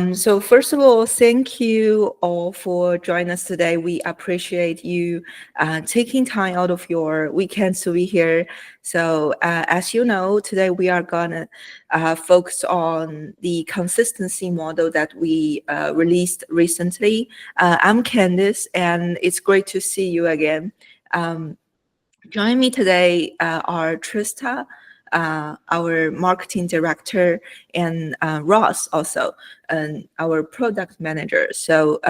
So first of all, thank you all for joining us today. We appreciate you taking time out of your weekends to be here. So as you know, today we are gonna focus on the consistency model that we released recently. I'm Candice, and it's great to see you again. Joining me today are Trista, our marketing director, and Ross also, our product manager. So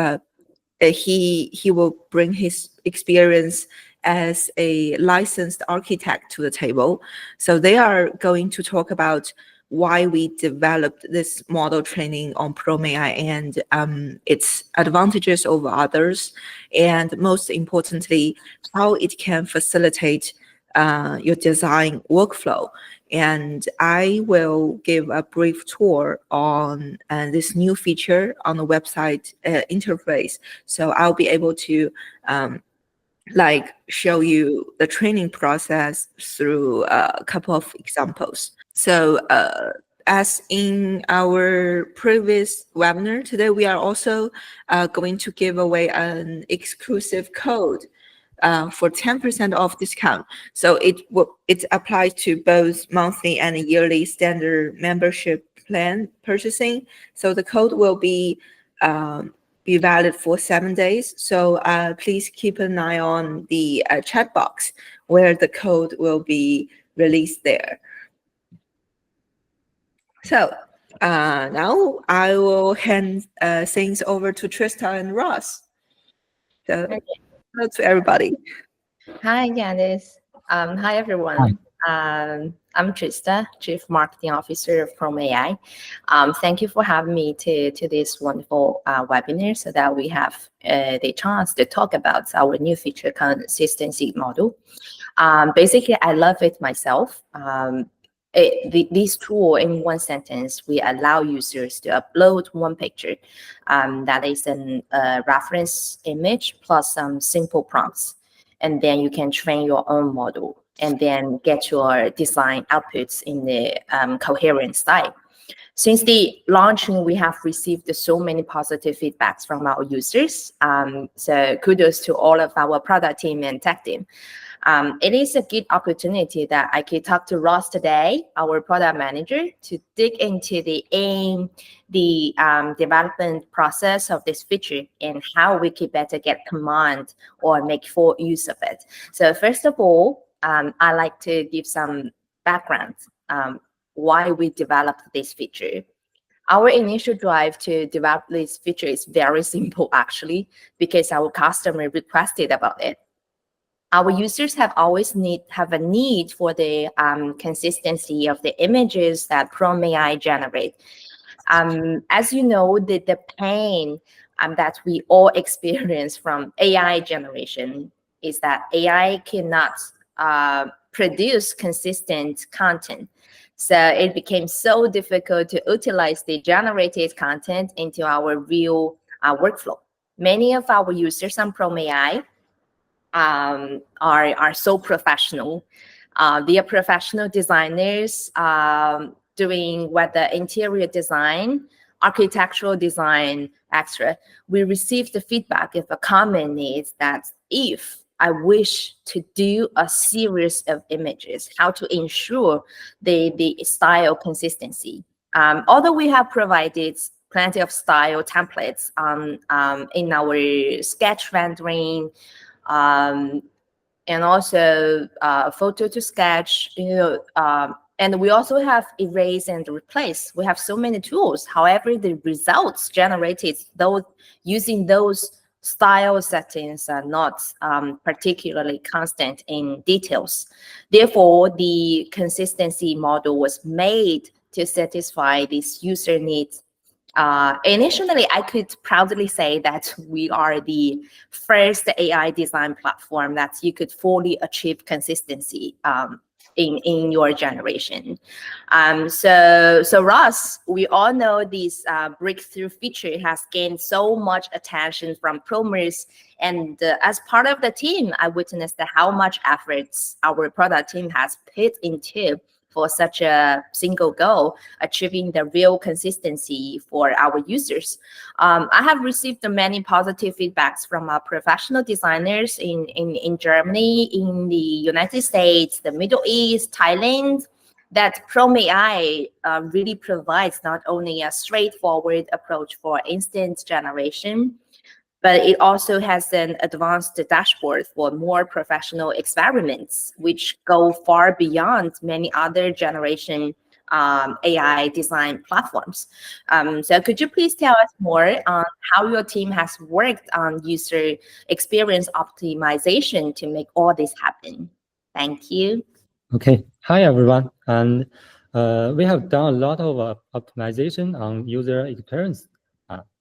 he will bring his experience as a licensed architect to the table. So they are going to talk about why we developed this model training on PromeAI and its advantages over others, and most importantly, how it can facilitate your design workflow. And I will give a brief tour on this new feature on the website interface. So I'll be able to show you the training process through a couple of examples. So as in our previous webinar, today we are also going to give away an exclusive code for 10% off discount. So it applies to both monthly and yearly standard membership plan purchasing. So the code will be valid for 7 days. So please keep an eye on the chat box where the code will be released there. So now I will hand things over to Trista and Ross. So hello to everybody. Hi, Candice. Hi, everyone. I'm Trista, Chief Marketing Officer of PromeAI. Thank you for having me to this wonderful webinar so that we have the chance to talk about our new feature consistency model. Basically, I love it myself. This tool, in one sentence, we allow users to upload one picture that is a reference image plus some simple prompts. And then you can train your own model and then get your design outputs in the coherent style. Since the launching, we have received so many positive feedbacks from our users. So kudos to all of our product team and tech team. It is a good opportunity that I could talk to Ross today, our product manager, to dig into the development process of this feature and how we could better get command or make full use of it. So first of all, I like to give some background why we developed this feature. Our initial drive to develop this feature is very simple, actually, because our customer requested about it. Our users have always have a need for the consistency of the images that PromeAI generate. As you know, the pain that we all experience from AI generation is that AI cannot produce consistent content. So it became so difficult to utilize the generated content into our real workflow. Many of our users on PromeAI are so professional. They are professional designers doing whether interior design, architectural design, etc. We received the feedback of a common needs that if I wish to do a series of images, how to ensure the style consistency. Although we have provided plenty of style templates in our sketch rendering, and also photo to sketch, and we also have erase and replace. We have so many tools. However, the results generated using those style settings are not particularly constant in details. Therefore, the consistency model was made to satisfy these user needs. Initially, I could proudly say that we are the first AI design platform that you could fully achieve consistency in your generation. So Ross, we all know this breakthrough feature has gained so much attention from promers, and as part of the team, I witnessed how much efforts our product team has put into for such a single goal, achieving the real consistency for our users. I have received many positive feedbacks from our professional designers in Germany, in the United States, the Middle East, Thailand, that PromeAI really provides not only a straightforward approach for instant generation, but it also has an advanced dashboard for more professional experiments, which go far beyond many other generation AI design platforms. So could you please tell us more on how your team has worked on user experience optimization to make all this happen? Thank you. Okay, hi everyone, and we have done a lot of optimization on user experience.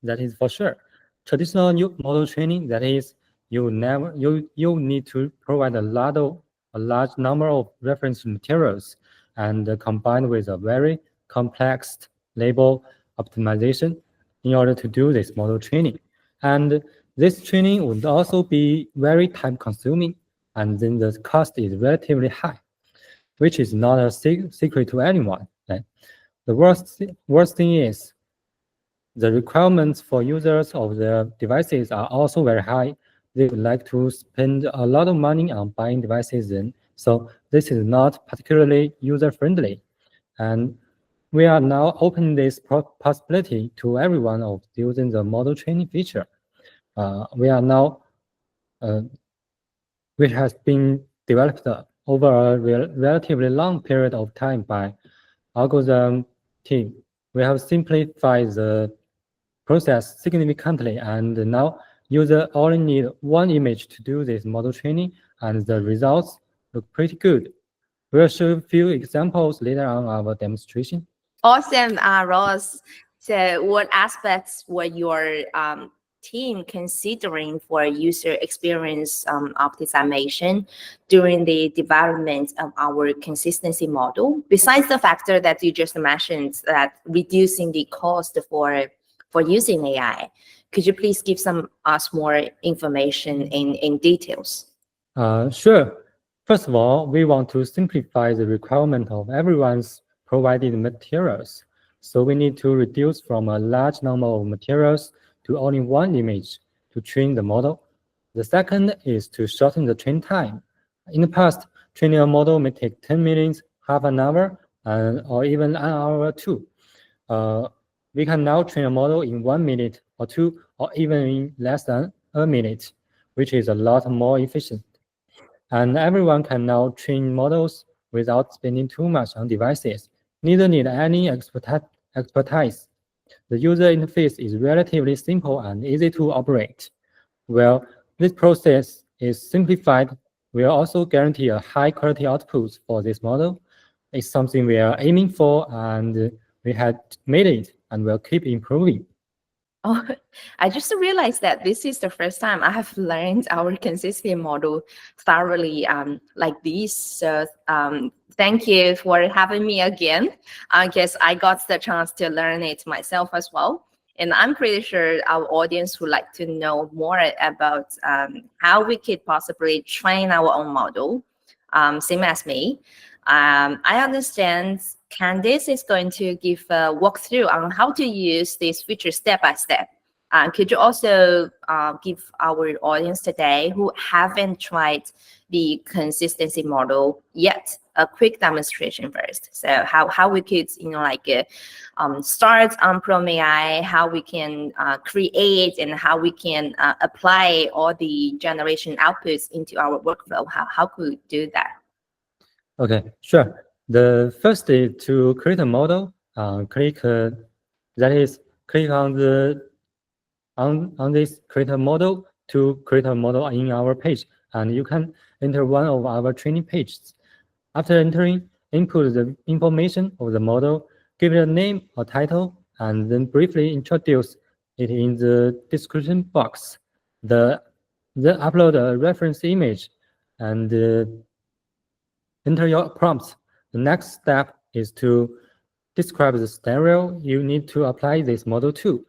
That is for sure. Traditional new model training, that is, you need to provide a large number of reference materials, and combined with a very complex label optimization in order to do this model training. And this training would also be very time consuming, and then the cost is relatively high, which is not a secret to anyone. Right? The worst thing is the requirements for users of the devices are also very high. They would like to spend a lot of money on buying devices then. So this is not particularly user-friendly. And we are now opening this possibility to everyone of using the model training feature. We are now, which has been developed over a relatively long period of time by algorithm team. We have simplified the process significantly, and now user only need one image to do this model training, and the results look pretty good. We'll show a few examples later on our demonstration. Awesome, Ross. So what aspects were your team considering for user experience optimization during the development of our consistency model, besides the factor that you just mentioned, that reducing the cost for using AI? Could you please give us more information in details? Sure. First of all, we want to simplify the requirement of everyone's provided materials. So we need to reduce from a large number of materials to only one image to train the model. The second is to shorten the train time. In the past, training a model may take 10 minutes, half an hour, or even an hour or two. We can now train a model in 1 minute or two, or even in less than a minute, which is a lot more efficient. And everyone can now train models without spending too much on devices. Neither need any expertise. The user interface is relatively simple and easy to operate. Well, this process is simplified. We'll also guarantee a high quality output for this model. It's something we are aiming for, and we had made it and will keep improving. Oh, I just realized that this is the first time I have learned our consistency model thoroughly like this. So thank you for having me again. I guess I got the chance to learn it myself as well. And I'm pretty sure our audience would like to know more about how we could possibly train our own model, same as me. I understand Candice is going to give a walkthrough on how to use this feature step by step. Could you also give our audience today who haven't tried the consistency model yet a quick demonstration first? So how we could start on PromeAI, how we can create and how we can apply all the generation outputs into our workflow. How could we do that? Okay, sure. The first is to create a model. Click on this create a model to create a model in our page, and you can enter one of our training pages. After entering, input the information of the model, give it a name or title, and then briefly introduce it in the description box. Then upload a reference image and enter your prompts. The next step is to describe the scenario you need to apply this model to.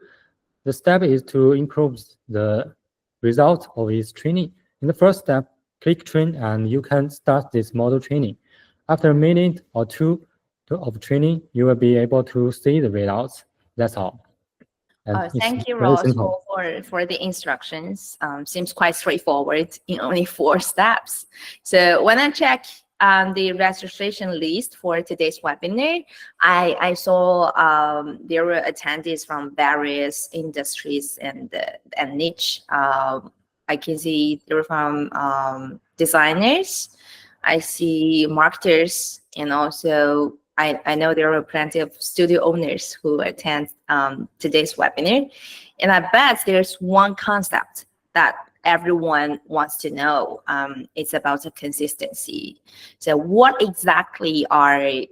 The step is to improve the result of its training. In the first step, click train and you can start this model training. After a minute or two, of training, you will be able to see the results. That's all. And it's Thank you, very Ross, simple. for the instructions. Seems quite straightforward in only 4 steps. So when I check the registration list for today's webinar, I saw there were attendees from various industries and niche. I can see they were from designers. I see marketers, and also I know there are plenty of studio owners who attend today's webinar. And I bet there's one concept that everyone wants to know. It's about the consistency. So what exactly are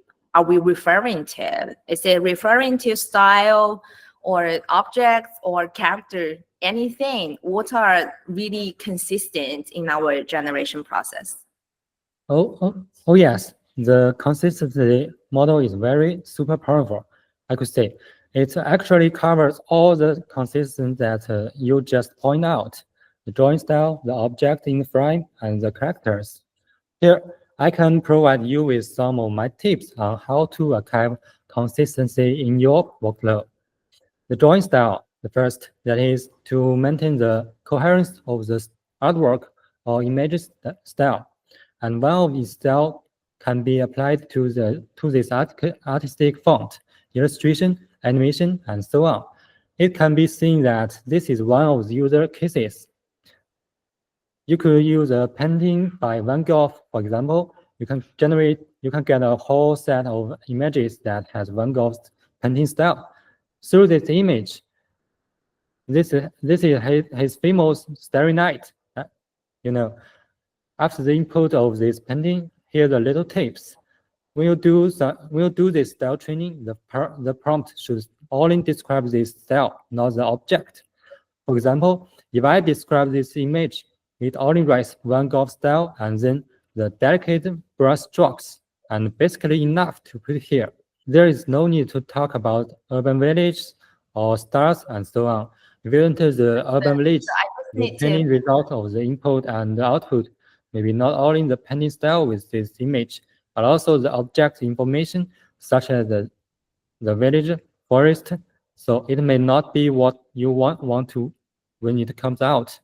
we referring to? Is it referring to style or objects or character, anything? What are really consistent in our generation process? Oh yes, the consistency model is very super powerful. I could say it actually covers all the consistency that you just point out: the drawing style, the object in the frame, and the characters. Here, I can provide you with some of my tips on how to achieve consistency in your workflow. The drawing style, the first, that is to maintain the coherence of the artwork or image style. And one of these style can be applied to this artistic font, illustration, animation, and so on. It can be seen that this is one of the user cases. You could use a painting by Van Gogh, for example. You can get a whole set of images that has Van Gogh's painting style. Through this image, this is his famous Starry Night. You know, after the input of this painting, here are the little tips. When you do this style training, the prompt should only describe this style, not the object. For example, if I describe this image, it only writes Van Gogh style and then the delicate brush strokes, and basically enough to put here. There is no need to talk about urban villages or stars and so on. If you enter the urban village, the training result of the input and the output may be not only the painting style with this image, but also the object information, such as the village, forest. So it may not be what you want to when it comes out.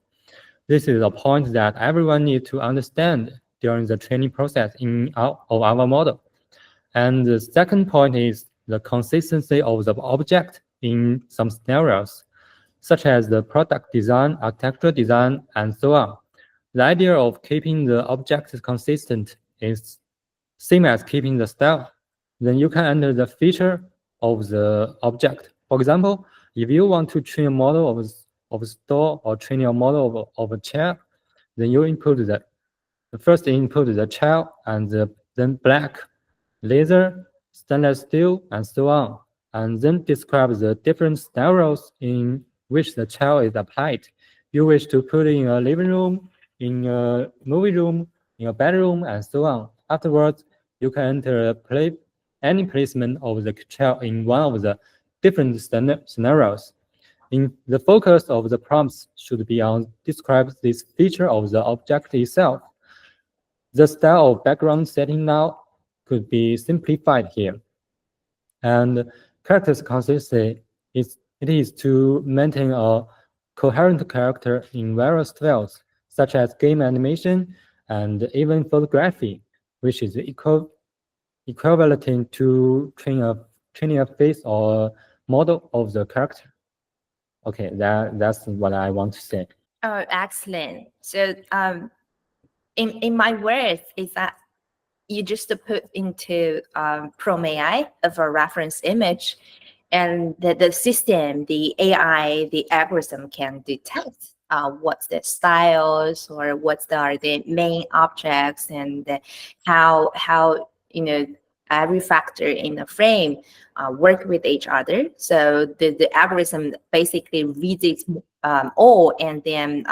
This is a point that everyone needs to understand during the training process of our model. And the second point is the consistency of the object in some scenarios, such as the product design, architectural design, and so on. The idea of keeping the object consistent is same as keeping the style. Then you can enter the feature of the object. For example, if you want to train a model of a store or train a model of a chair, then you input the first input the chair and then black, laser, stainless steel, and so on, and then describe the different scenarios in which the chair is applied. You wish to put in a living room, in a movie room, in a bedroom, and so on. Afterwards, you can enter any placement of the chair in one of the different scenarios. In the focus of the prompts should be on describe this feature of the object itself. The style of background setting now could be simplified here. And characters consistency is to maintain a coherent character in various styles, such as game animation and even photography, which is equivalent to training a face or model of the character. Okay, that's what I want to say. Oh, excellent. So in my words is that you just put into PromeAI of a reference image, and the system, the AI, the algorithm can detect what's the styles or what's the main objects, and how every factor in the frame work with each other. So the algorithm basically reads it all, and then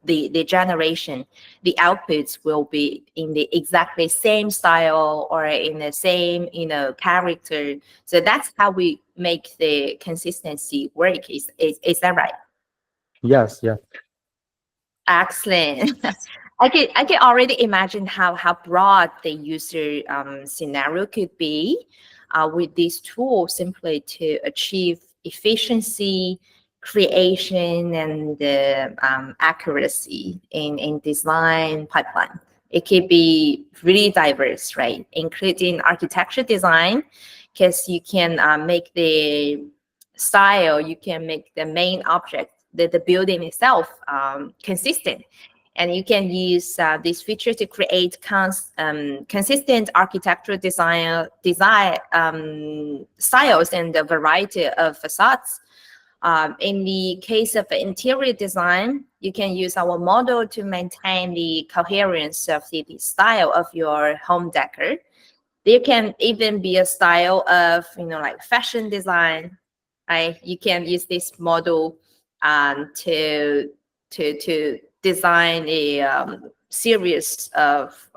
the generation, the outputs will be in the exactly same style or in the same character. So that's how we make the consistency work. Is that right? Yes. Excellent. I can already imagine how broad the user scenario could be with this tool, simply to achieve efficiency, creation, and accuracy in design pipeline. It could be really diverse, right? Including architecture design, because you can make the style, you can make the main object, the building itself consistent. And you can use this feature to create consistent architectural design styles and a variety of facades. In the case of interior design, you can use our model to maintain the coherence of the style of your home decor. There can even be a style of, like fashion design, right? You can use this model to design a series of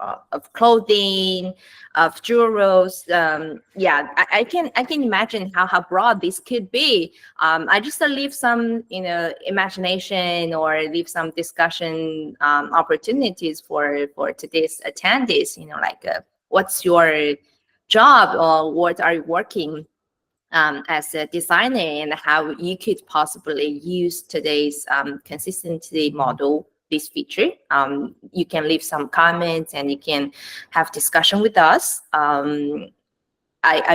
clothing, of jewels. Yeah, I can imagine how broad this could be. I just leave some imagination, or leave some discussion opportunities for today's attendees. Like what's your job, or what are you working as a designer, and how you could possibly use today's consistency model, this feature. You can leave some comments, and you can have discussion with us. I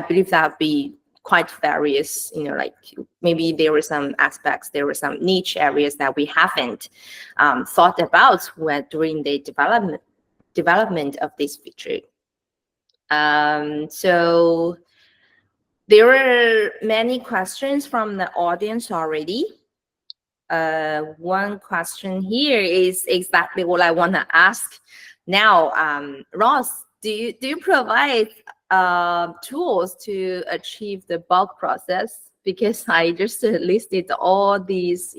believe that would be quite various, like maybe there were some aspects, there were some niche areas that we haven't thought about during the development of this feature. So there were many questions from the audience already. One question here is exactly what I want to ask now. Ross, do you provide tools to achieve the bulk process? Because I just listed all these,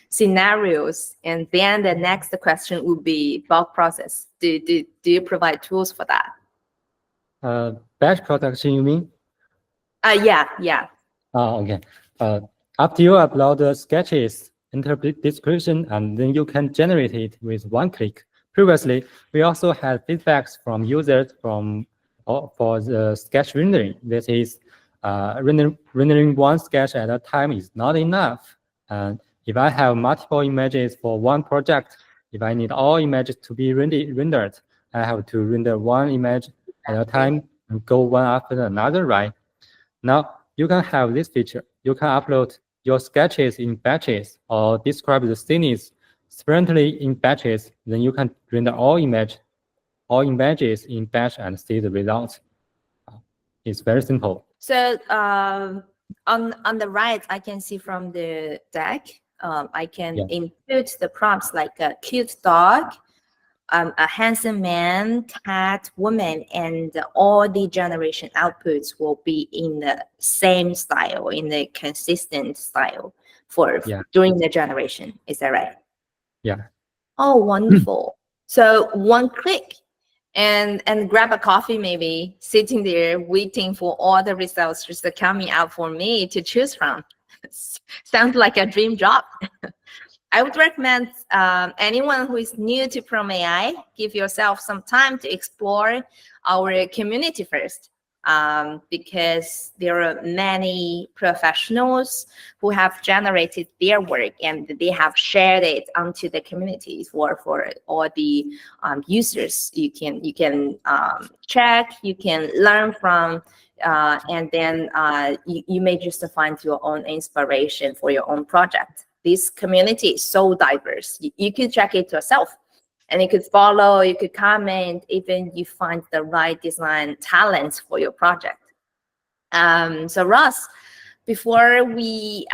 scenarios, and then the next question would be bulk process. Do you provide tools for that? Batch production, you mean? Yeah. Okay. After you upload the sketches, enter the description, and then you can generate it with one click. Previously, we also had feedbacks from users for the sketch rendering. This is rendering one sketch at a time is not enough. And if I have multiple images for one project, if I need all images to be rendered, I have to render one image at a time and go one after another, right? Now, you can have this feature. You can upload your sketches in batches, or describe the scenes separately in batches. Then you can render all images in batch and see the results. It's very simple. So on the right, I can see from the deck, I can input the prompts like a cute dog, a handsome man, cat, woman, and all the generation outputs will be in the same style, in the consistent style during the generation. Is that right? Yeah. Oh, wonderful. So one click and grab a coffee, maybe sitting there waiting for all the results just coming out for me to choose from. Sounds like a dream job. I would recommend anyone who is new to PromeAI, give yourself some time to explore our community first, because there are many professionals who have generated their work and they have shared it onto the communities for all the users. You can check, you can learn from, and then you may just find your own inspiration for your own project. This community is so diverse. You could check it yourself, and you could follow, you could comment, even you find the right design talents for your project. So Ross, before we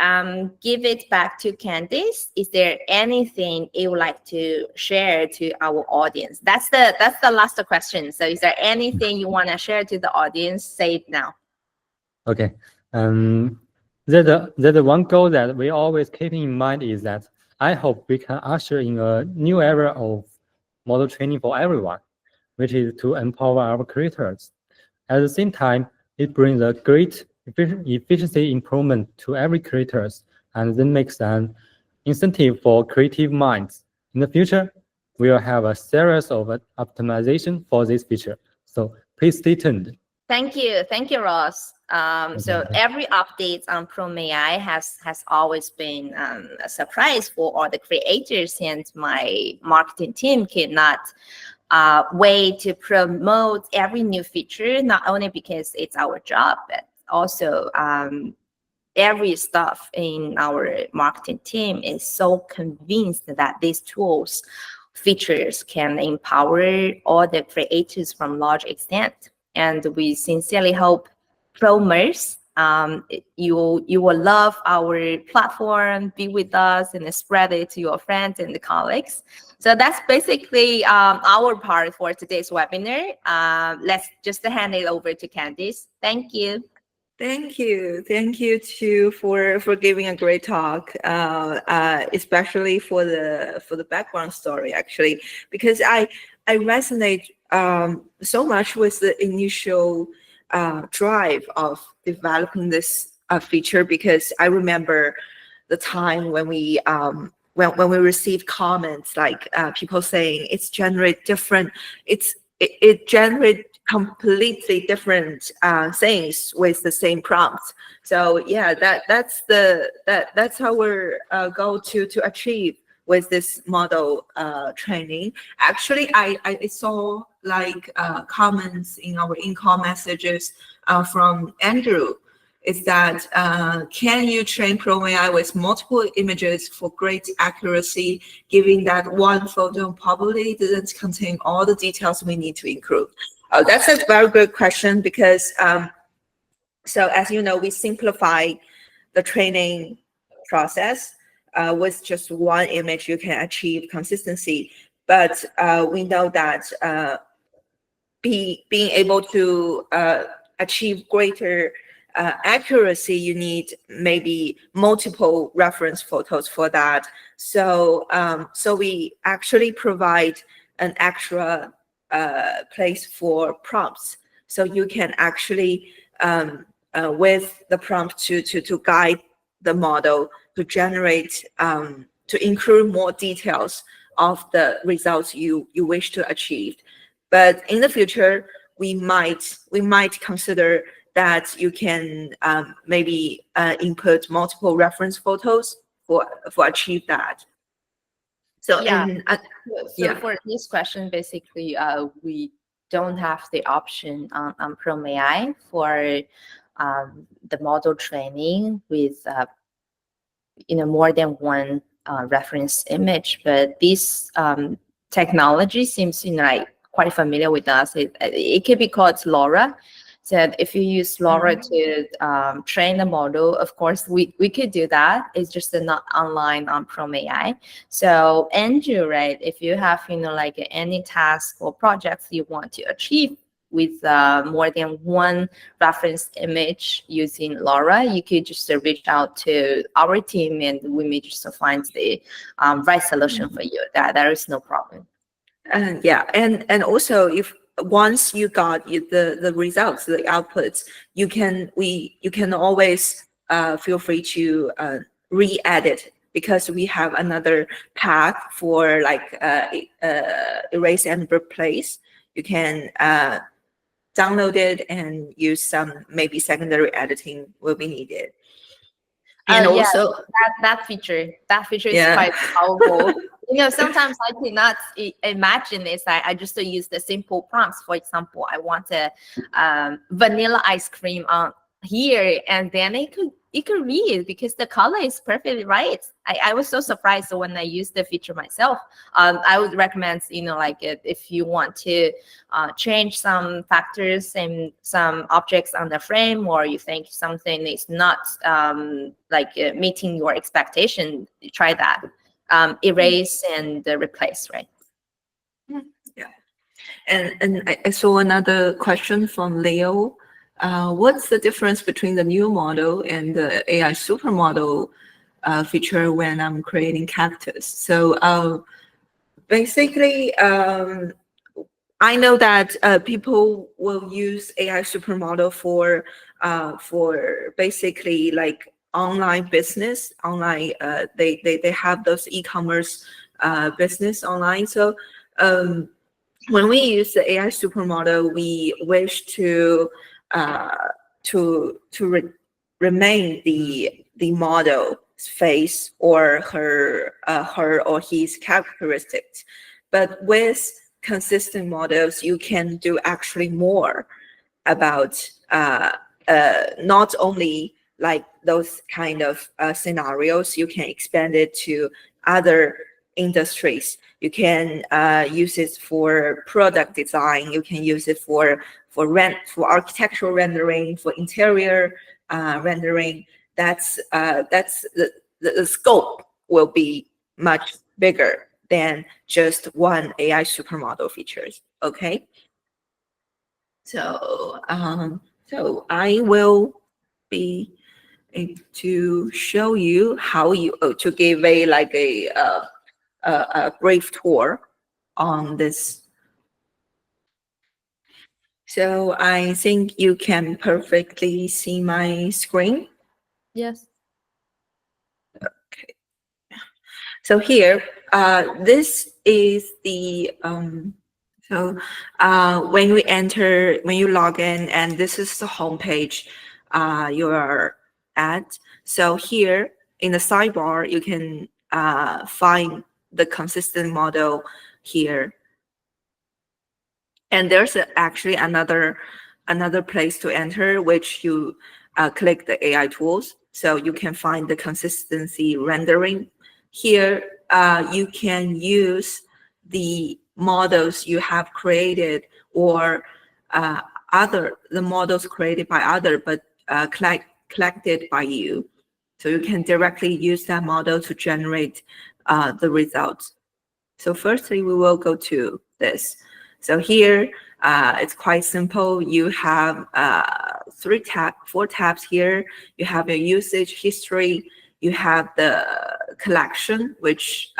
give it back to Candice, is there anything you would like to share to our audience? That's the last question. So is there anything you want to share to the audience? Say it now. Okay. The one goal that we always keep in mind is that I hope we can usher in a new era of model training for everyone, which is to empower our creators. At the same time, it brings a great efficiency improvement to every creators, and then makes an incentive for creative minds. In the future, we will have a series of optimization for this feature. So please stay tuned. Thank you, Ross. So every update on PromeAI has always been a surprise for all the creators, and my marketing team cannot wait to promote every new feature. Not only because it's our job, but also every staff in our marketing team is so convinced that these tools, features can empower all the creators from large extent. And we sincerely hope Promers, you will love our platform, be with us, and spread it to your friends and colleagues. So that's basically our part for today's webinar. Let's just hand it over to Candice. Thank you. Thank you too for giving a great talk, especially for the background story actually, because I resonate so much with the initial drive of developing this feature, because I remember the time when we when we received comments like people saying it generate completely different things with the same prompts. So yeah, that's our goal to achieve with this model training. Actually, I saw like comments in our in-call messages from Andrew. Is that can you train PromeAI with multiple images for great accuracy, given that one photo probably didn't contain all the details we need to include? That's a very good question, because so as you know, we simplify the training process. With just one image, you can achieve consistency. But we know that being able to achieve greater accuracy, you need maybe multiple reference photos for that. So so we actually provide an extra place for prompts, so you can actually with the prompt to guide the model to generate to include more details of the results you wish to achieve. But in the future, we might consider that you can maybe input multiple reference photos for achieve that. So yeah. Yeah. For this question, basically, we don't have the option on PromeAI for the model training with more than one reference image. But this technology seems like quite familiar with us. It could be called LoRa. So if you use LoRa to train the model, of course, we could do that. It's just not online on PromeAI. So Andrew, right, if you have, like any task or projects you want to achieve with more than one reference image using LoRa, you could just reach out to our team and we may just find the right solution for you. There is no problem. Yeah, and also if once you got the results, the outputs, you can always feel free to re-edit, because we have another path for like erase and replace. You can download it and use some maybe secondary editing will be needed. And also that feature is Yeah. quite powerful. Sometimes I cannot imagine this. I just use the simple prompts. For example, I want a vanilla ice cream on here, and then it could read because the color is perfectly right. I was so surprised when I used the feature myself. I would recommend, like if you want to change some factors and some objects on the frame, or you think something is not meeting your expectation, try that. Erase and replace, right? Yeah. And I saw another question from Leo. What's the difference between the new model and the AI supermodel feature when I'm creating characters? So basically, I know that people will use AI supermodel for basically like online business. Online, they have those e-commerce business online. So when we use the AI supermodel, we wish to remain the model's face or her or his characteristics. But with consistent models, you can do actually more about not only like those kind of scenarios. You can expand it to other industries. You can use it for product design. You can use it for architectural rendering, for interior rendering. That's the scope will be much bigger than just one AI supermodel features. Okay. So so I will be to show you how you to give a brief tour on this. So I think you can perfectly see my screen. Yes. Okay. So here, this is the so when you log in, and this is the homepage you are at. So here in the sidebar, you can find the consistent model here. And there's actually another place to enter, which you click the AI tools. So you can find the consistency rendering. Here, you can use the models you have created or the models created by other, but collected by you. So you can directly use that model to generate the results. So firstly, we will go to this. So here, it's quite simple. You have 4 tabs here. You have your usage history. You have the collection, which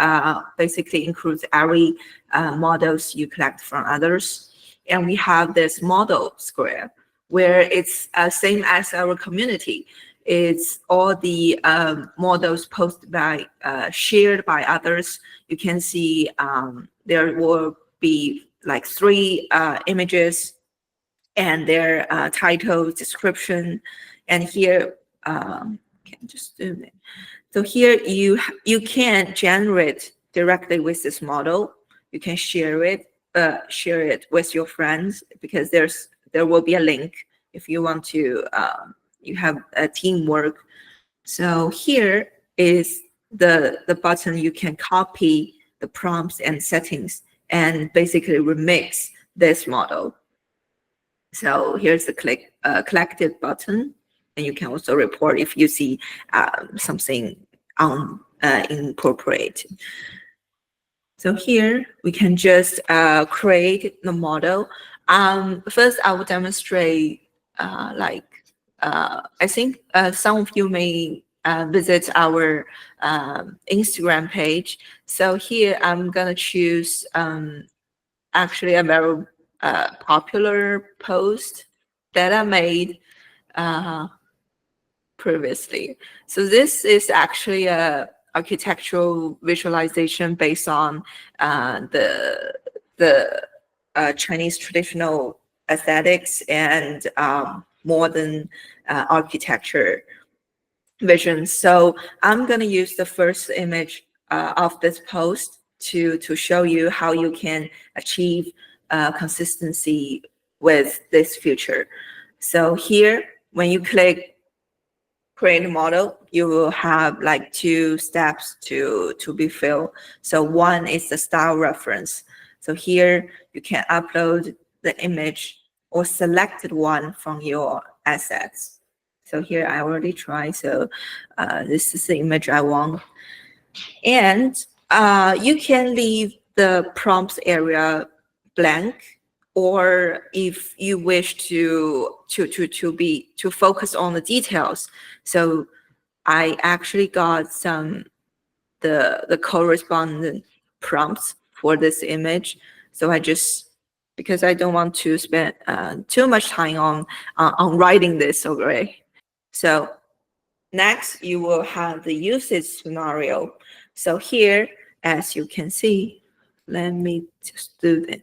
basically includes every models you collect from others. And we have this model square, where it's same as our community. It's all the models posted by shared by others. You can see there will be like 3 images and their title, description, and here can just zoom in. So here you can generate directly with this model. You can share it with your friends, because there will be a link if you want to. You have a teamwork. So here is the button. You can copy the prompts and settings and basically remix this model. So here's the collected button, and you can also report if you see something inappropriate. So here we can just create the model. First, I will demonstrate I think some of you may visit our Instagram page. So here I'm gonna choose actually a very popular post that I made previously. So this is actually a architectural visualization based on the Chinese traditional aesthetics and modern architecture vision. So I'm going to use the first image of this post to show you how you can achieve consistency with this feature. So here, when you click create a model, you will have like 2 steps to be filled. So one is the style reference. So here you can upload the image or selected one from your assets. So here I already tried. So this is the image I want. And you can leave the prompts area blank, or if you wish to focus on the details. So I actually got the corresponding prompts for this image. So I just, because I don't want to spend too much time on writing this already. So next, you will have the usage scenario. So here as you can see. Let me just do that.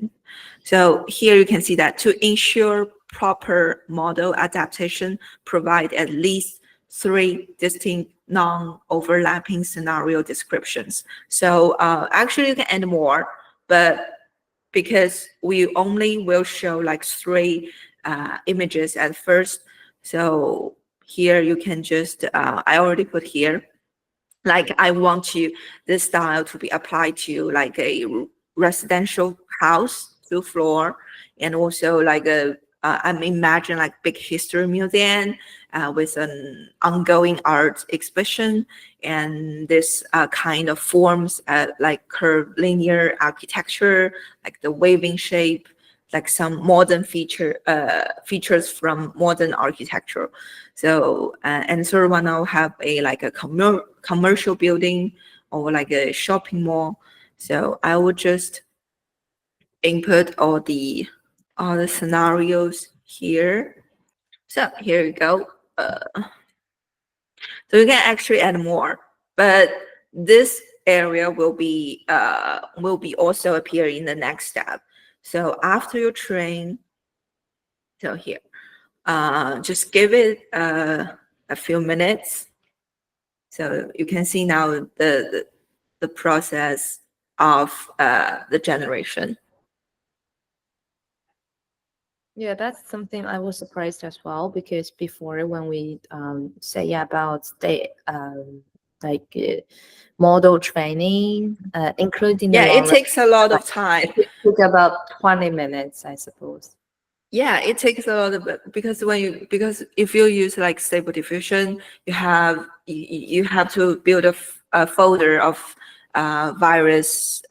So here you can see that to ensure proper model adaptation, provide at least 3 distinct non-overlapping scenario descriptions. So actually you can add more, but because we only will show like 3 images at first. So here you can just, I already put here, like I want this style to be applied to like a residential house, 2 floor, and also like I'm imagine like big history museum with an ongoing art exhibition, and this kind of forms like curved linear architecture, like the waving shape, like some modern features from modern architecture. So and third one, I'll have a commercial building or like a shopping mall. So I would just input all the scenarios here. So here you go. So you can actually add more, but this area will be also appear in the next step. So after you train, so here, just give it a few minutes. So you can see now the process of the generation. Yeah, that's something I was surprised as well, because before when we say about the model training, including the Yeah, it long takes a lot of time. it took about 20 minutes, I suppose. Yeah, it takes a lot of because if you use like Stable Diffusion, you have to build a folder of various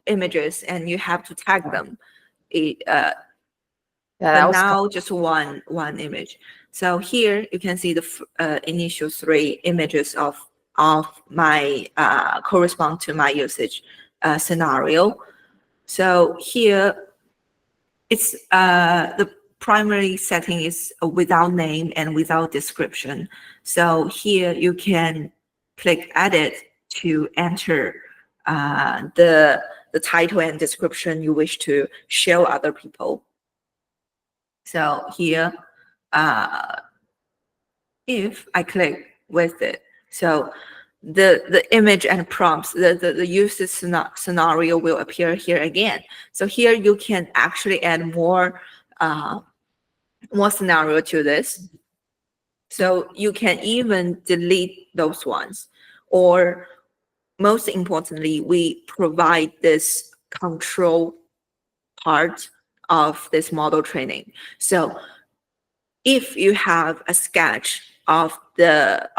images, and you have to tag them. Yeah, that But was now just one image. So here you can see the initial 3 images of my correspond to my usage scenario. So here it's the primary setting is without name and without description. So here you can click edit to enter the title and description you wish to show other people. So here, if I click with it, so the image and prompts, the usage scenario will appear here again. So here you can actually add more scenario to this. So you can even delete those ones, or most importantly, we provide this control part of this model training. So if you have a sketch of the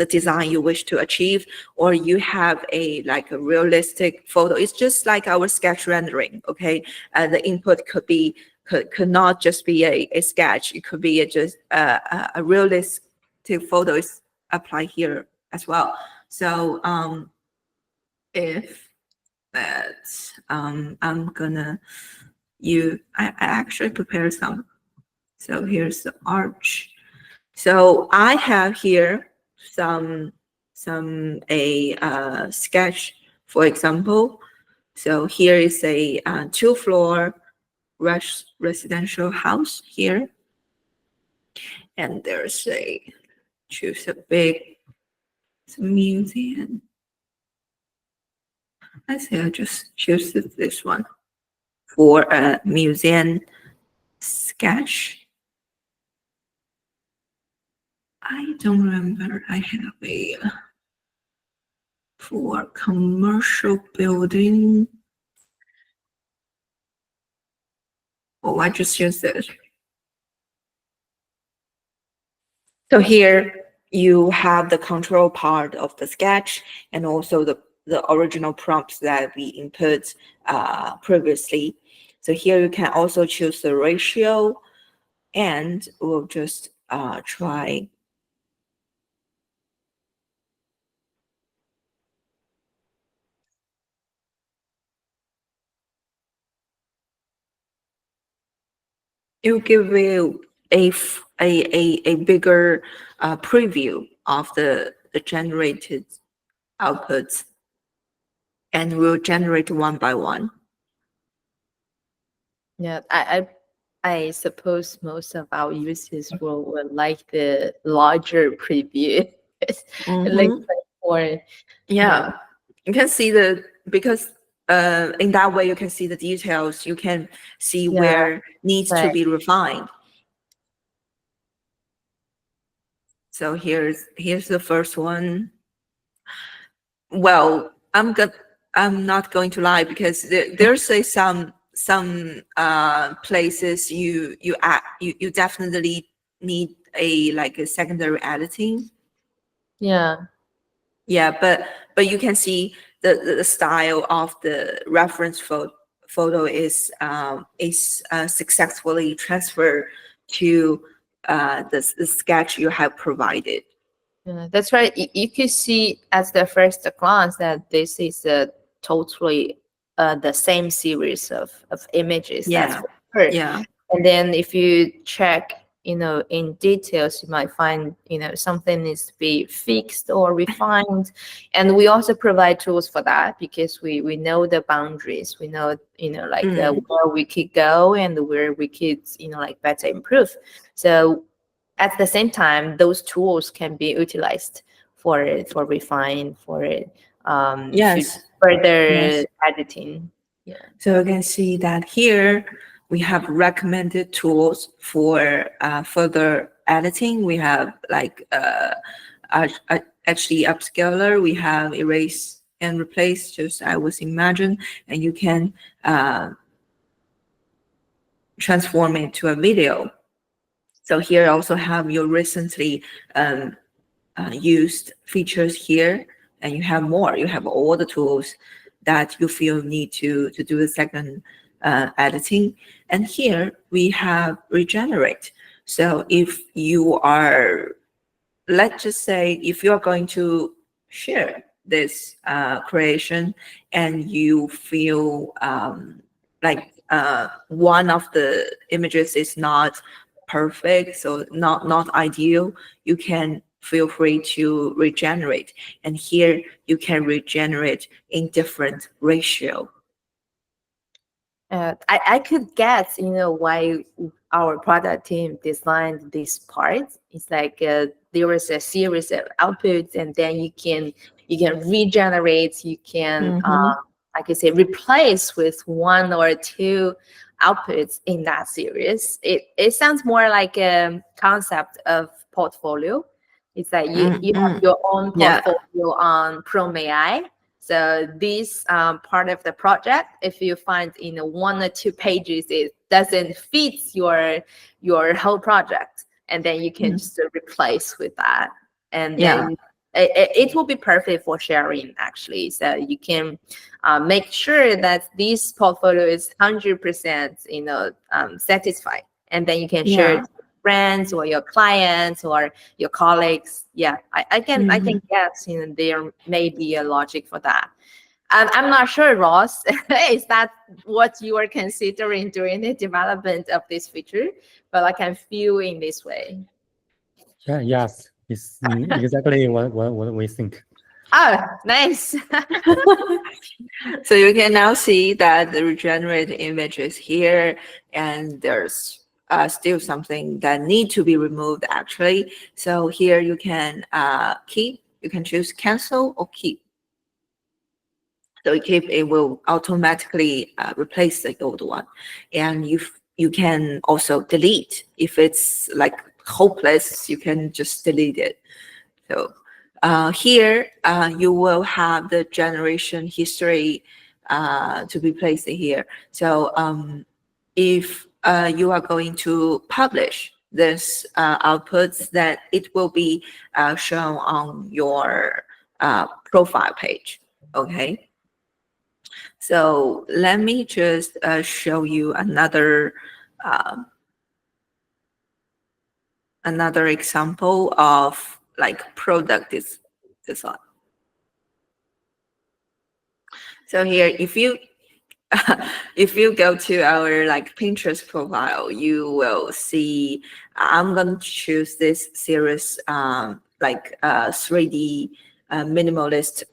design you wish to achieve, or you have a realistic photo, it's just like our sketch rendering. Okay, the input could not just be a sketch. It could be just a realistic photo is applied here as well. So if that I'm gonna I actually prepared some. So here's the arch. So I have here some sketch, for example. So here is a 2-floor residential house here, and there's choose a big museum. I say I'll just choose this one for a museum sketch. I don't remember I have a for commercial building. Oh, I just use this. So here you have the control part of the sketch, and also the original prompts that we input previously. So here you can also choose the ratio, and we'll just try. It'll give you a bigger preview of the generated outputs, and we'll generate one by one. Yeah, I suppose most of our users will like the larger preview. It looks like more. Yeah, you can see because in that way you can see the details. You can see Yeah, where needs to right. be refined. So here's the first one. Well, I'm not going to lie, because there's some places you definitely need a secondary editing. Yeah. Yeah, but you can see the style of the reference photo is successfully transferred to the sketch you have provided. Yeah, that's right. You could see at the first glance that this is a totally the same series of images. That's Yeah, for sure. yeah. And then if you check, in details, you might find, something needs to be fixed or refined. And we also provide tools for that, because we know the boundaries. We know, where we could go and where we could, better improve. So at the same time, those tools can be utilized for refine, for Yes. further Yes. editing. Yeah. So you can see that here we have recommended tools for further editing. We have actually upscaler. We have erase and replace, just I was imagine, and you can transform it to a video. So here also have your recently used features here, and you have more. You have all the tools that you feel need to do the second editing. And here we have regenerate. So if you are, let's just say, if you are going to share this creation and you feel like one of the images is not perfect, so not ideal, you can feel free to regenerate. And here you can regenerate in different ratio. I could guess, why our product team designed this part. It's like there was a series of outputs, and then you can regenerate. You can, like I say, replace with one or two outputs in that series. It sounds more like a concept of portfolio. It's like you have your own Yeah. portfolio on PromeAI. So this part of the project, if you find in one or two pages it doesn't fit your whole project, and then you can just replace with that, and then it will be perfect for sharing, actually. So you can make sure that this portfolio is 100% satisfied, and then you can share it with friends or your clients or your colleagues. Yeah, I can guess there may be a logic for that. I'm not sure, Ross, is that what you are considering during the development of this feature? But I can feel in this way. Yeah, yes, it's exactly what we think. Oh, nice. So you can now see that the regenerated image is here, and there's still something that need to be removed, actually. So here you can keep, you can choose cancel or keep. So keep, it will automatically replace the old one. And you can also delete. If it's like hopeless, you can just delete it. So here you will have the generation history to be placed here. So if you are going to publish this outputs, that it will be shown on your profile page. Okay. So let me just show you another example of like product design. So here, if you if you go to our like Pinterest profile, you will see I'm going to choose this series 3D minimalist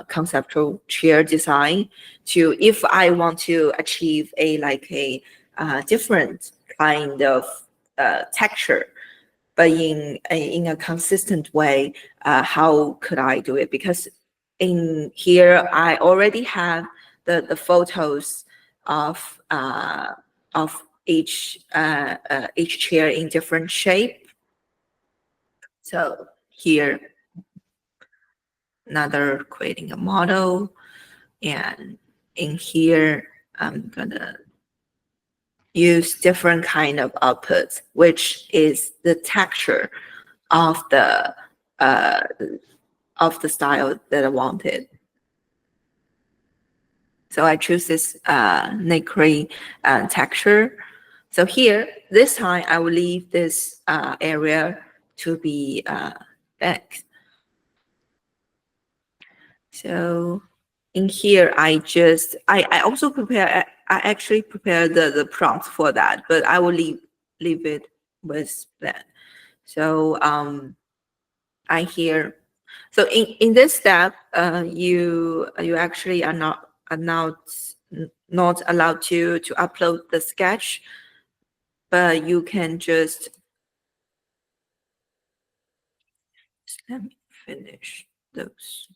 conceptual chair design to if I want to achieve a different kind of texture, but in a consistent way, how could I do it? Because in here I already have the photos of each chair in different shape. So here, another creating a model, and in here I'm gonna use different kind of outputs, which is the texture of the style that I wanted. So I choose this nacre texture. So here, this time I will leave this area to be black. So in here, I also prepare. I actually prepare the prompt for that, but I will leave it with that. So I here. So in this step, you actually are not allowed to upload the sketch, but you can just let me finish those.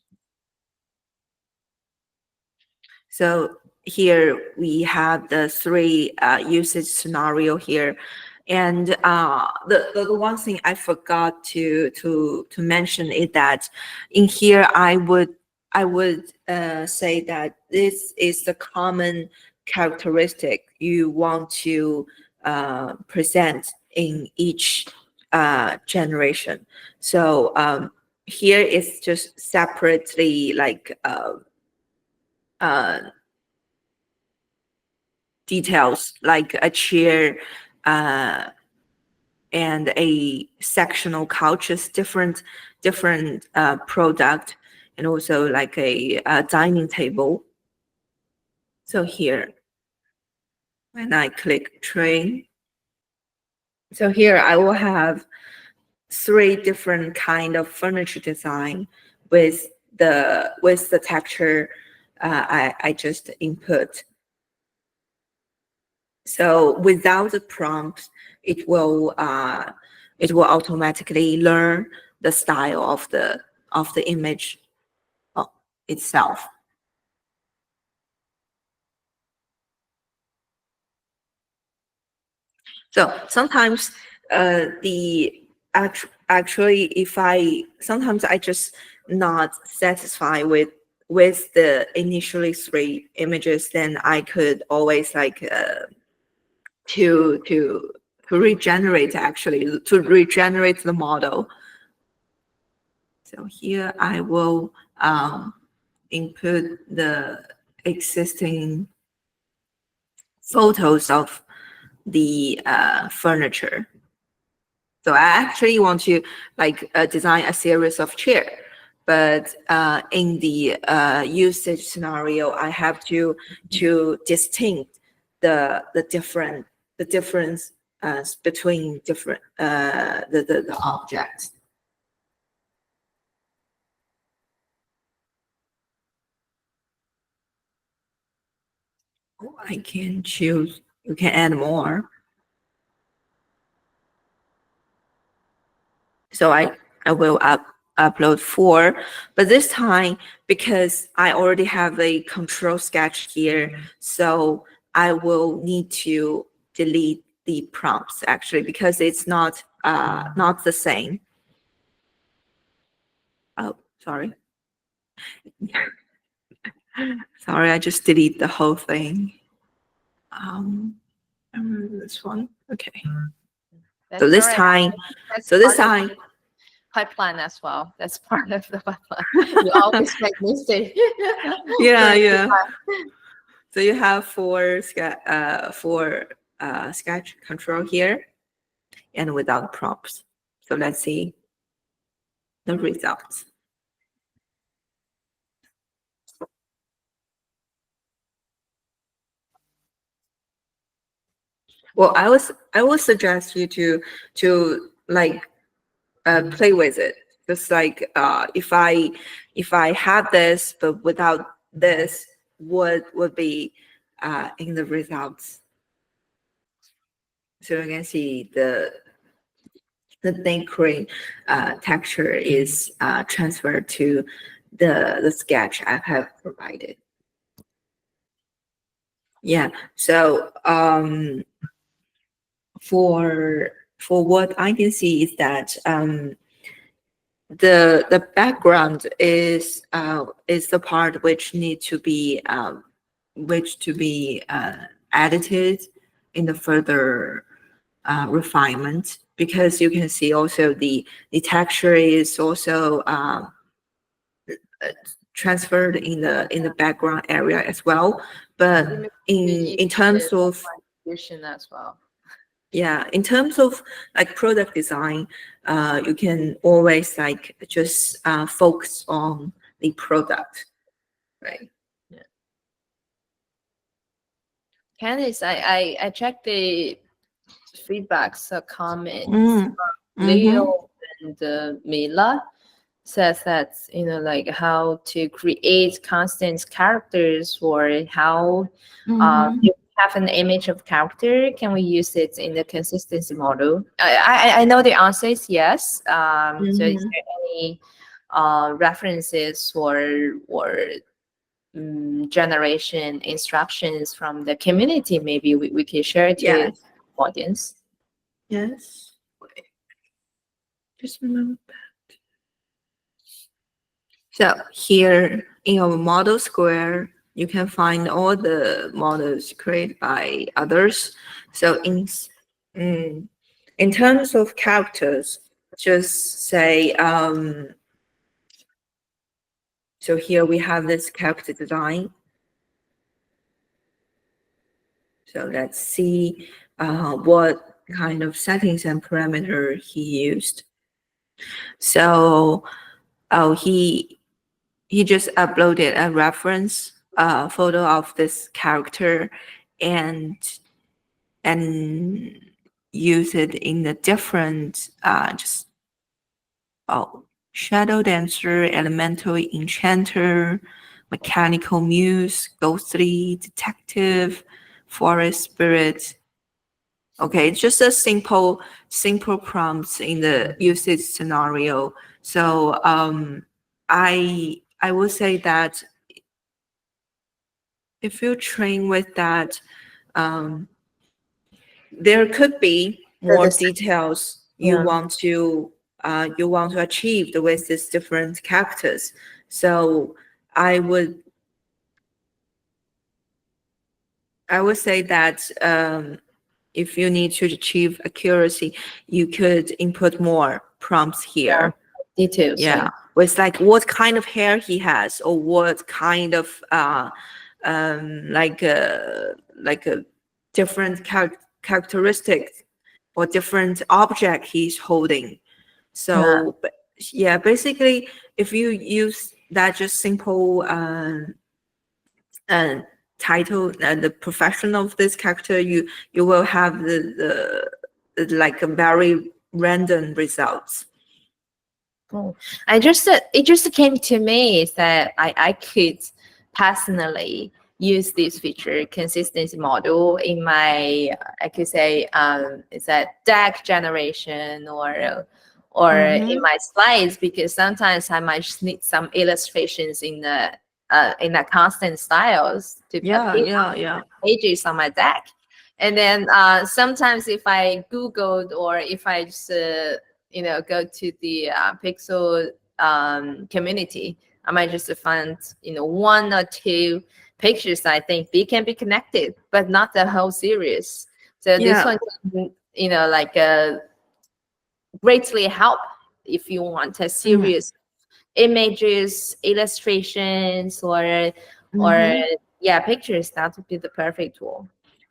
So here we have the three usage scenario here. And the one thing I forgot to mention is that in here I would say that this is the common characteristic you want to present in each generation. So here is just separately details like a chair and a sectional couches, different product, and also like a dining table. So here, when I click train, so here I will have three different kind of furniture design with the texture I just input. So without the prompt, it will automatically learn the style of the image itself. So sometimes actually if sometimes I just not satisfied with the initially three images, then I could always to regenerate the model. So here I will input the existing photos of the furniture. So I actually want to design a series of chairs, but in the usage scenario, I have to distinct the difference between different the objects. Oh, I can choose. You can add more. So I will upload 4, but this time because I already have a control sketch here, so I will need to delete the prompts actually because it's not the same. Oh, sorry. Sorry, I just delete the whole thing. I remember this one. Okay. So this time, pipeline as well. That's part of the pipeline. You always make mistakes. Yeah. So you have 4 sketch control here, and without prompts. So let's see the results. Well, I would suggest you to play with it. Just if I if I had this but without this, what would be in the results. So you can see the thin cream texture is transferred to the sketch I have provided. Yeah. So for what I can see is that the background is the part which need to be edited in the further refinement, because you can see also the texture is also transferred in the background area as well. But in terms of as well. Yeah, in terms of like product design, you can always like just focus on the product, right? Yeah. Candice, I checked the feedbacks, comments. Leo and Mila says that, like how to create constant characters, or how if we have an image of character, can we use it in the consistency model? I know the answer is yes. So is there any references or generation instructions from the community? Maybe we can share to Yes. the audience. Yes. Just remember that. So here in our model square, you can find all the models created by others. So in terms of characters, just say so here we have this character design. So let's see what kind of settings and parameter he used. So he just uploaded a reference photo of this character and use it in the different shadow dancer, elemental enchanter, mechanical muse, ghostly detective, forest spirit. Okay, it's just a simple prompts in the usage scenario. So I would say that if you train with that, there could be more details you want to achieve with these different characters. So I would say that if you need to achieve accuracy, you could input more prompts here. Details. Yeah, with like what kind of hair he has, or what kind of like a different characteristics or different object he's holding. So yeah, basically, if you use that just simple title and the profession of this character, you will have the like a very random results. Oh, it just came to me is that I could personally use this feature consistency model in my, I could say, is that deck generation or in my slides, because sometimes I might just need some illustrations in the constant styles to appear pages on my deck. And then sometimes if I Googled, or if I just go to the Pixel community, I might just find one or two pictures I think they can be connected, but not the whole series. So this one can, like greatly help if you want a series images, illustrations, or pictures. That would be the perfect tool.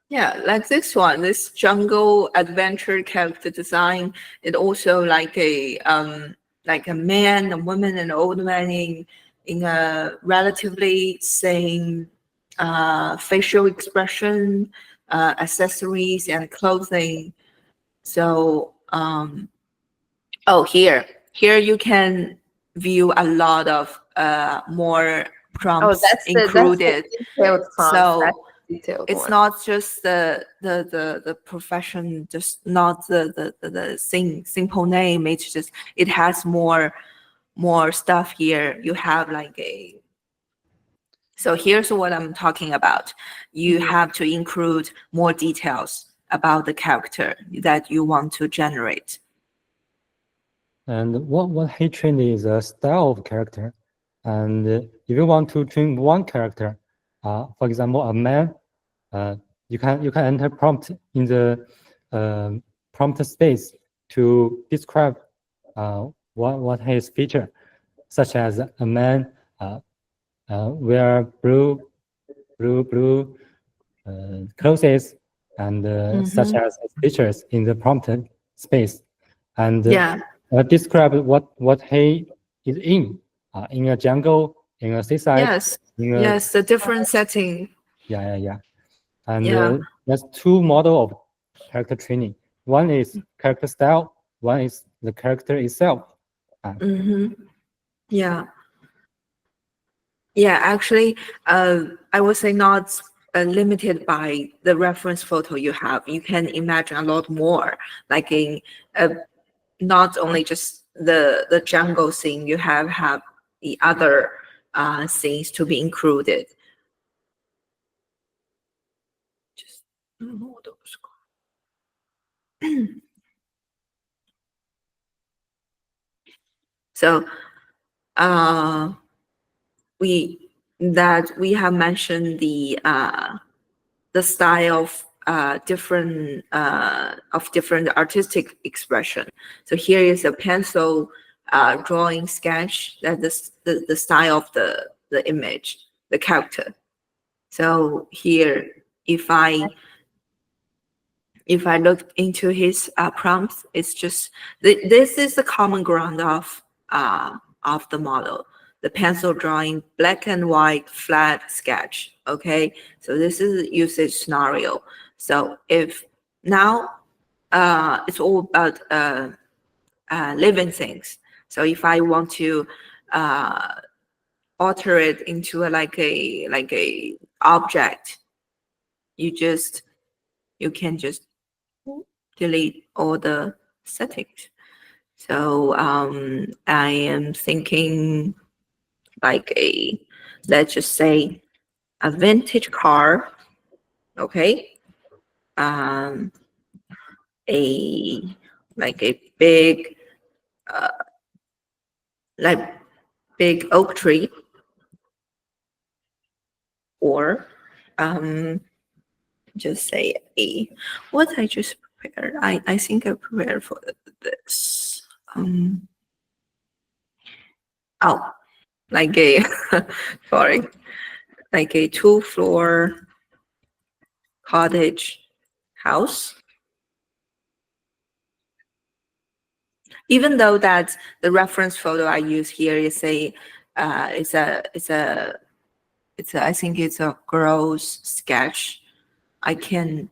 Yeah, like this one, this jungle adventure character design. It also like a man, a woman, and an old man in a relatively same facial expression, accessories, and clothing. So here you can view a lot of more Oh, prompts that's the included. detailed prompt. So That's the detailed it's one. not just the profession, just not the simple name. It's just it has more stuff here. You have like a, so here's what I'm talking about. You Mhm. have to include more details about the character that you want to generate. And what he trained is a style of character. And if you want to train one character, for example, a man, you can enter prompt in the prompt space to describe what his feature, such as a man wear blue clothes, and such as his features in the prompt space, and Yeah. describe what he is in a jungle, in a seaside, Yes. in a Yes. The different setting. yeah. And Yeah. there's two model of character training. One is character style. One is the character itself. Yeah. Yeah. Actually, I would say not limited by the reference photo you have. You can imagine a lot more, like in not only just the jungle scene. You have the other scenes to be included. Just so we have mentioned the style of different artistic expression. So here is a pencil drawing sketch that the style of the image, the character. So here, if I look into his prompts, it's just this is the common ground of the model. The pencil drawing, black and white, flat sketch. Okay, so this is a usage scenario. So if now it's all about living things. So if I want to alter it into like a object, you can just delete all the settings. So I am thinking like let's just say a vintage car, okay? A like a big like big oak tree, or just say what I just prepared. I think I prepared for this. Oh, like a sorry, like a 2-floor cottage house. Even though that the reference photo I use here is I think it's a girl's sketch. I can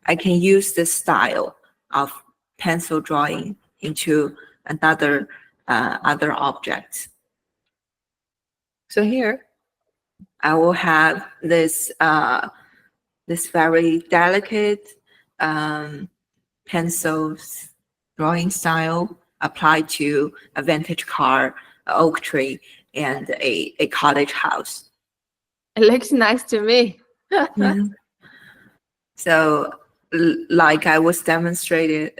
use this style of pencil drawing into another other objects. So here I will have this very delicate pencils drawing style applied to a vintage car, an oak tree, and a cottage house. It looks nice to me. So like I was demonstrated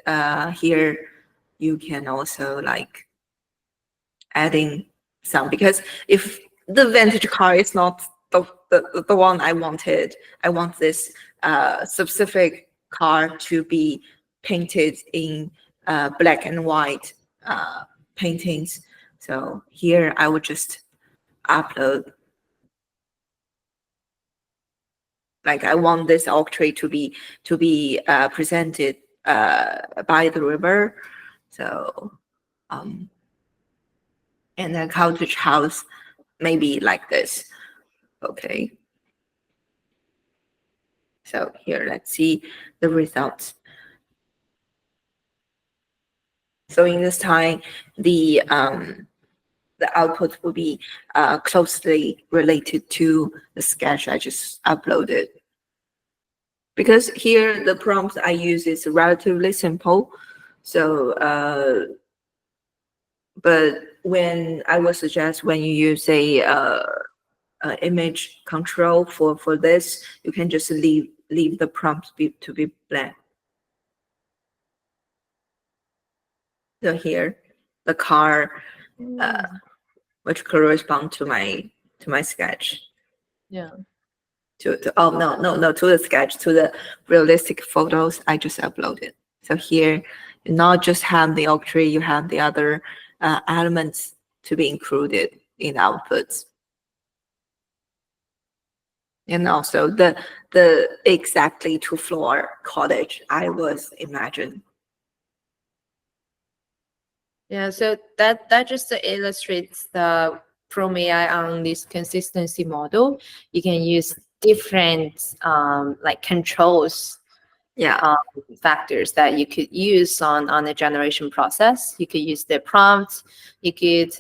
here, you can also like adding some, because if the vintage car is not the one I wanted, I want this specific car to be painted in black and white paintings. So here I would just upload, like I want this oak tree to be presented by the river. So and then cottage house maybe like this. Okay. So here, let's see the results. So in this time, the the output will be closely related to the sketch I just uploaded. Because here the prompt I use is relatively simple, so but when I would suggest when you use a image control for this, you can just leave the prompt to be blank. So here, the car, which correspond to my sketch. Yeah. To to the sketch, to the realistic photos I just uploaded. So here, you not just have the oak tree, you have the other elements to be included in the outputs. And also the exactly 2-floor cottage I was imagined. Yeah, so that just illustrates the PromeAI on this consistency model. You can use different like controls factors that you could use on the generation process. You could use the prompt. You could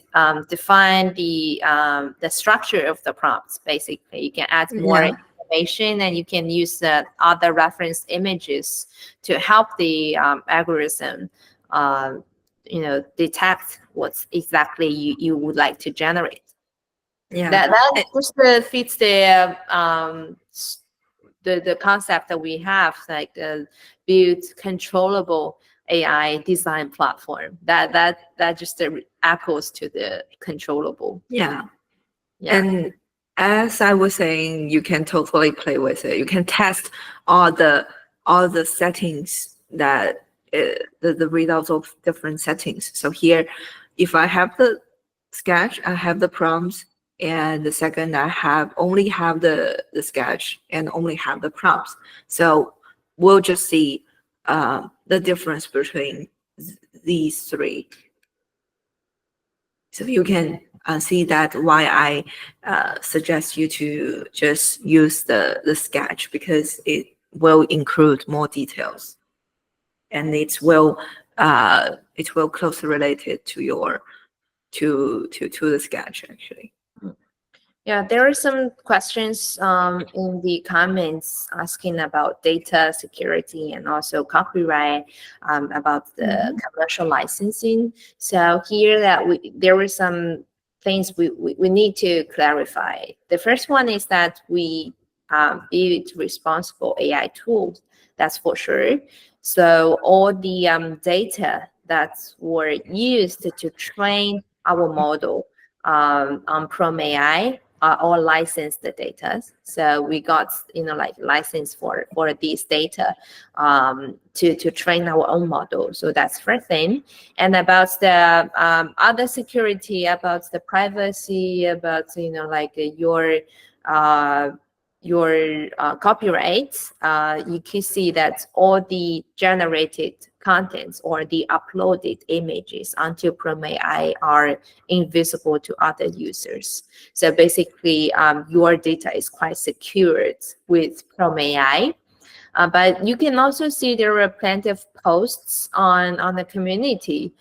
define the structure of the prompts. Basically, you can add more information, and you can use other reference images to help the algorithm, detect what's exactly you would like to generate. Yeah, that just fits the concept that we have, like build controllable AI design platform. That just echoes to the controllable. Yeah. And as I was saying, you can totally play with it. You can test all the settings that the results of different settings. So here, if I have the sketch, I have the prompts, and the second I only have the sketch and only have the prompts. So we'll just see the difference between these three. So you can see that why I suggest you to just use the sketch, because it will include more details, and it will closely related to your to the sketch actually. Yeah, there are some questions in the comments asking about data security and also copyright, about the commercial licensing. So here there were some things we need to clarify. The first one is that we build responsible AI tools, that's for sure. So all the data that were used to train our model on PromeAI are all licensed data. So we got like license for these data to train our own model. So that's first thing. And about the other security, about the privacy, about like your copyright, you can see that all the generated contents or the uploaded images onto PromeAI are invisible to other users. So basically, your data is quite secured with PromeAI. But you can also see there are plenty of posts on the community,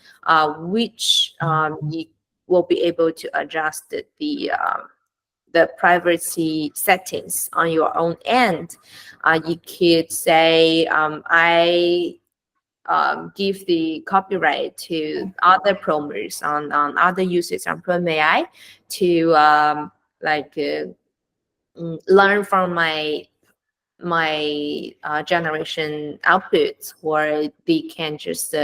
which you will be able to adjust the privacy settings on your own end. You could say, I give the copyright to other promoters on other users on PromeAI to learn from my generation outputs, or they can just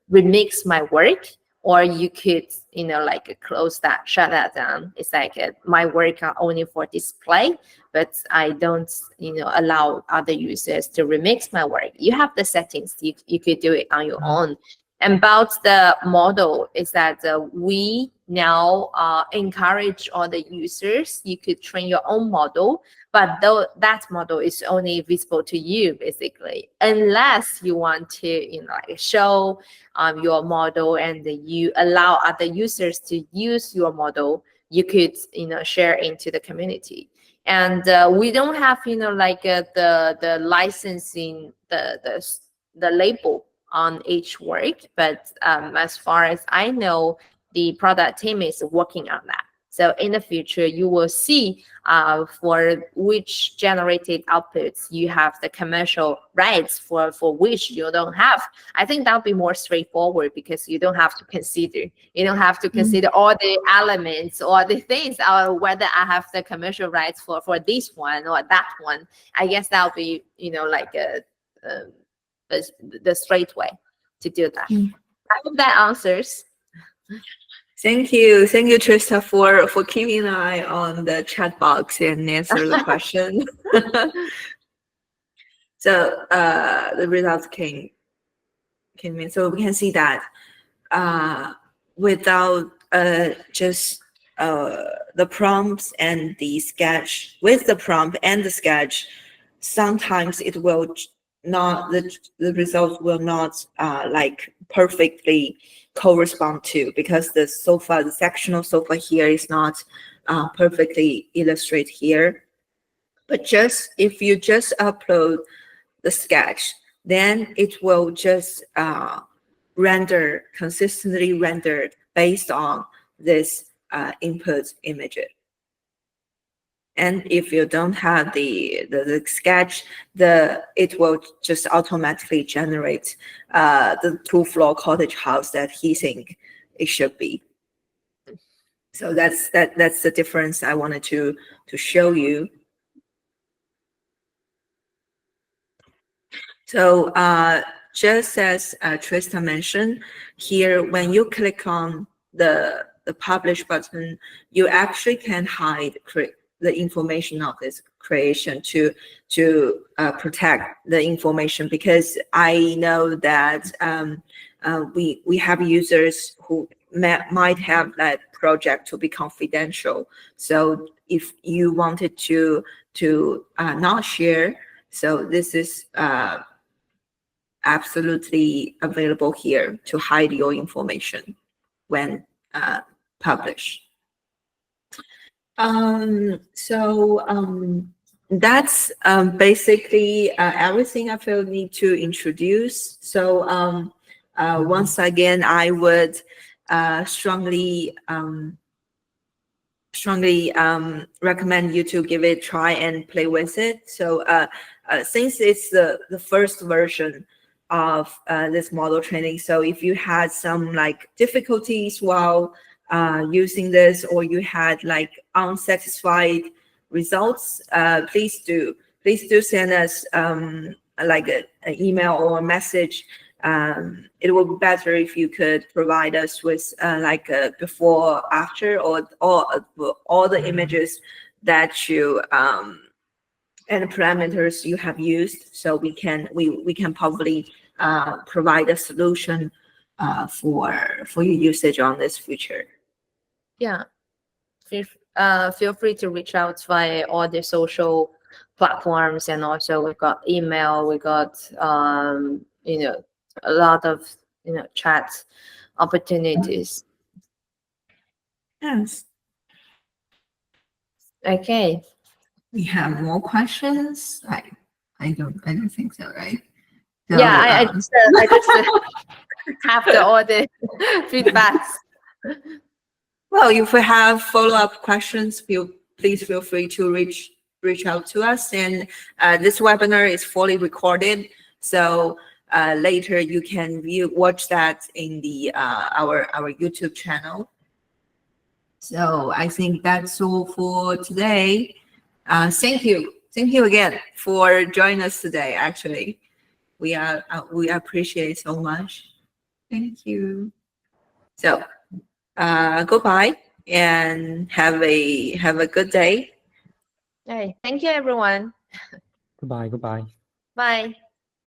remix my work, or you could like close that, shut that down. It's like my work are only for display, but I don't allow other users to remix my work. You have the settings, you could do it on your own. And about the model is that we now encourage all the users, you could train your own model, but though that model is only visible to you, basically, unless you want to like show your model and you allow other users to use your model, you could share into the community. And we don't have like the licensing, the label on each work, but as far as I know, the product team is working on that. So in the future, you will see for which generated outputs you have the commercial rights, for which you don't have. I think that would be more straightforward, because you don't have to consider all the elements or the things, or whether I have the commercial rights for this one or that one. I guess that would be, like the straight way to do that. I hope that answers. Thank you, Trista, for keeping an eye on the chat box and answer the question. So the results came in. So we can see that without just the prompts and the sketch, with the prompt and the sketch, sometimes it will not, the results will not like perfectly correspond to, because the sectional sofa here is not perfectly illustrated here. But just if you just upload the sketch, then it will just consistently rendered based on this input images. And if you don't have the sketch, it will just automatically generate the 2-floor cottage house that he think it should be. So that's the difference I wanted to show you. So just as Trista mentioned here, when you click on the publish button, you actually can hide the information of this creation to protect the information, because I know that we have users who might have that project to be confidential. So if you wanted to not share, so this is absolutely available here to hide your information when published. That's basically everything I feel need to introduce. So once again, I would strongly recommend you to give it a try and play with it. So since it's the first version of this model training, so if you had some like difficulties while using this, or you had like unsatisfied results, please do send us like an email or a message. It would be better if you could provide us with like a before, after, or all the images that you and parameters you have used, so we can probably provide a solution for your usage on this feature. Yeah, feel free to reach out via all the social platforms, and also we've got email, we got a lot of chat opportunities. Yes. Okay. We have more questions. I don't think so, right? So, yeah, I just have all the feedbacks. Well, if we have follow-up questions, please feel free to reach out to us. And this webinar is fully recorded, so later you can watch that in the our YouTube channel. So I think that's all for today. Thank you again for joining us today. Actually, we appreciate so much. Thank you. So goodbye and have a good day. Hey, thank you, everyone. Goodbye. Bye.